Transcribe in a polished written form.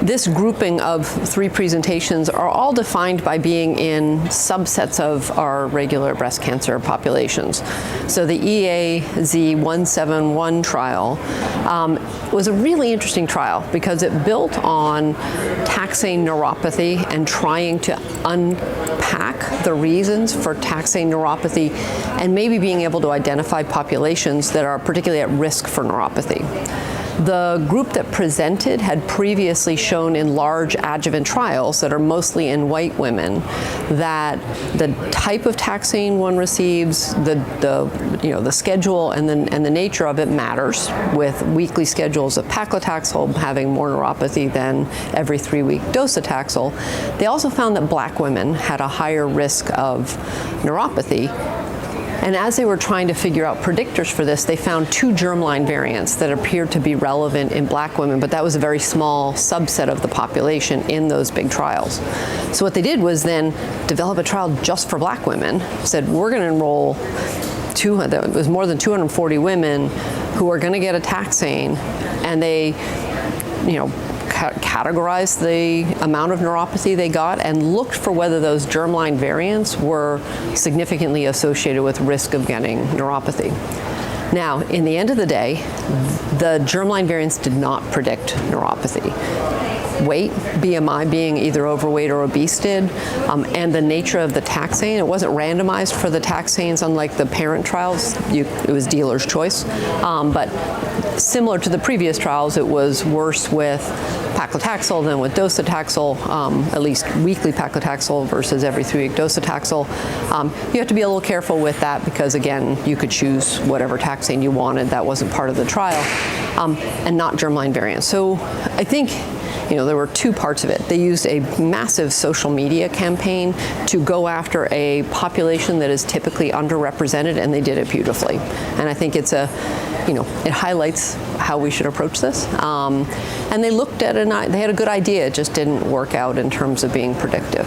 this grouping of 3 presentations are all defined by being in subsets of our regular breast cancer populations. So the EAZ171 trial was a really interesting trial because it built on taxane neuropathy and trying to unpack the reasons for taxane neuropathy and maybe being able to identify populations that are particularly at risk for neuropathy. The group that presented had previously shown in large adjuvant trials that are mostly in white women that the type of taxane one receives, the schedule and the nature of it matters, with weekly schedules of Paclitaxel having more neuropathy than every 3-week Docetaxel. They also found that black women had a higher risk of neuropathy. And as they were trying to figure out predictors for this, they found 2 germline variants that appeared to be relevant in black women, but that was a very small subset of the population in those big trials. So what they did was then develop a trial just for black women, said we're going to enroll it was more than 240 women who are going to get a taxane, and they, categorized the amount of neuropathy they got and looked for whether those germline variants were significantly associated with risk of getting neuropathy. Now, in the end of the day, the germline variants did not predict neuropathy. Weight, BMI being either overweight or obese did, and the nature of the taxane. It wasn't randomized for the taxanes, unlike the parent trials. It was dealer's choice. But similar to the previous trials, it was worse with Paclitaxel than with Docetaxel, at least weekly Paclitaxel versus every 3-week Docetaxel. You have to be a little careful with that because, again, you could choose whatever taxane you wanted. That wasn't part of the trial, and not germline variants. So I think there were 2 parts of it. They used a massive social media campaign to go after a population that is typically underrepresented, and they did it beautifully. And I think it's it highlights how we should approach this. And they looked at it, they had a good idea, it just didn't work out in terms of being predictive.